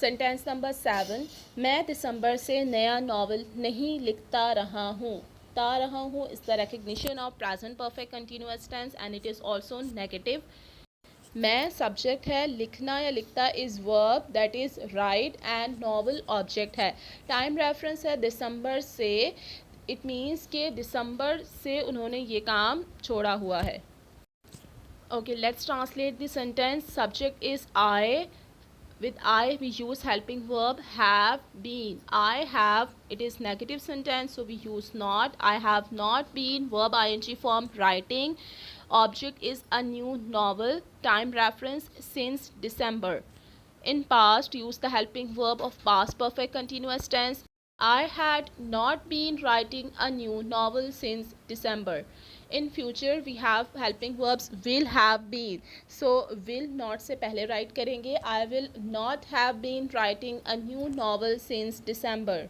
Sentence number 7, मैं दिसंबर से नया नावल नहीं लिखता रहा हूँ. is the recognition of present perfect continuous tense and it is also negative. मैं सब्जेक्ट है, लिखना या लिखता is verb that is right and novel object है. टाइम रेफरेंस है दिसंबर से, इट मीन्स कि दिसंबर से उन्होंने ये काम छोड़ा हुआ है. Okay, let's translate the sentence. Subject is I. With I we use helping verb have been. I have, it is negative sentence, so we use not. I have not been, verb ing form writing. Object is a new novel. Time reference since December. In past use the helping verb of past perfect continuous tense. I had not been writing a new novel since December. In future we have helping verbs will have been. So will not से पहले write करेंगे. I will not have been writing a new novel since December.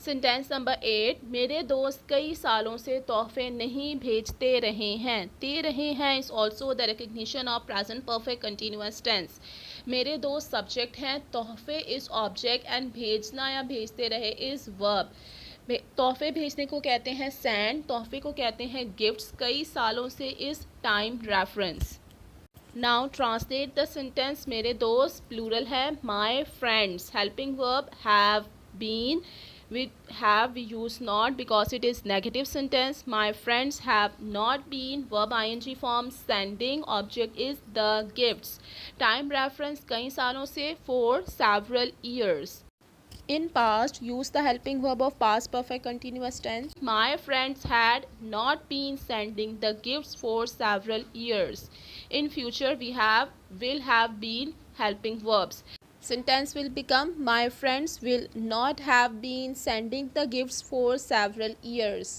Sentence number 8, मेरे दोस्त कई सालों से तोहफे नहीं भेजते रहे हैं. दे रहे हैं is also the recognition of present perfect continuous tense. मेरे दोस्त सब्जेक्ट हैं, तोहफे इज़ ऑब्जेक्ट एंड भेजना या भेजते रहे इज़ वर्ब. तोहफे भेजने को कहते हैं सेंड, तोहफे को कहते हैं गिफ्ट्स. कई सालों से is time reference. Now translate the sentence. मेरे दोस्त प्लूरल है, my friends. Helping verb have been. With have we use not because it is negative sentence. My friends have not been, verb ing form sending, object is the gifts. Time reference कई सालों से, for several years. In past use the helping verb of past perfect continuous tense. My friends had not been sending the gifts for several years. In future we have will have been helping verbs. Sentence will become my friends will not have been sending the gifts for several years.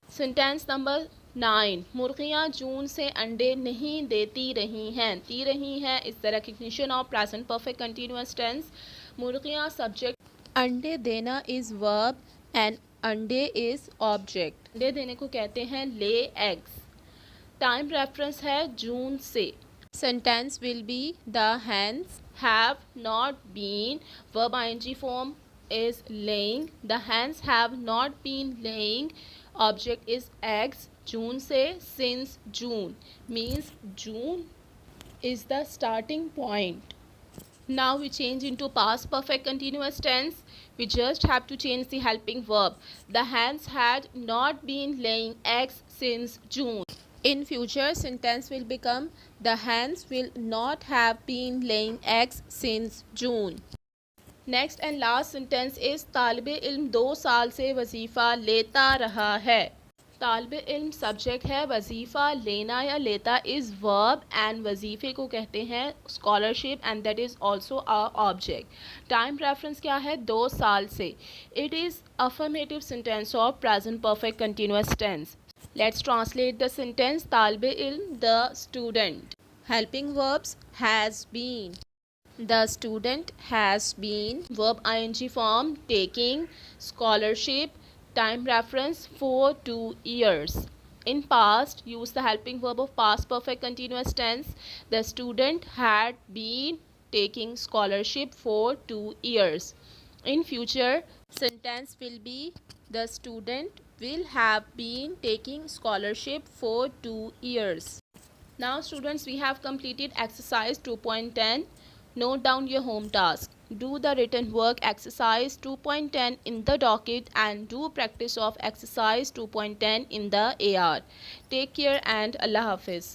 Sentence number 9, मुर्गियाँ जून से अंडे नहीं देती रही हैं. दी रही हैं is the recognition of present perfect continuous tense. मुर्गियाँ subject, अंडे देना is verb and अंडे is object. अंडे देने को कहते हैं lay eggs. Time reference है जून से. Sentence will be the hens have not been, verb ing form is laying. The hens have not been laying, object is eggs. June से, since June means June is the starting point. Now we change into past perfect continuous tense. We just have to change the helping verb. The hens had not been laying eggs since June. In future sentence will become the hens will not have been laying eggs since June. Next and last sentence is तालिबे इल्म 2 साल से वजीफ़ा लेता रहा है. तालिबे इल्म subject है, वजीफ़ा लेना या लेता इज़ वर्ब एंड वजीफ़े को कहते हैं scholarship and that is also a object. Time reference क्या है, 2 साल से. It is affirmative sentence of present perfect continuous tense. Let's translate the sentence. तालिबे इल्म the student. Helping verbs has been. The student has been. Verb ing form taking. Scholarship. Time reference for 2 years. In past use the helping verb of past perfect continuous tense. The student had been taking scholarship for 2 years. In future sentence will be the student will have been taking scholarship for 2 years. Now students, we have completed exercise 2.10. Note down your home task. Do the written work exercise 2.10 in the docket and do practice of exercise 2.10 in the AR. Take care and Allah Hafiz.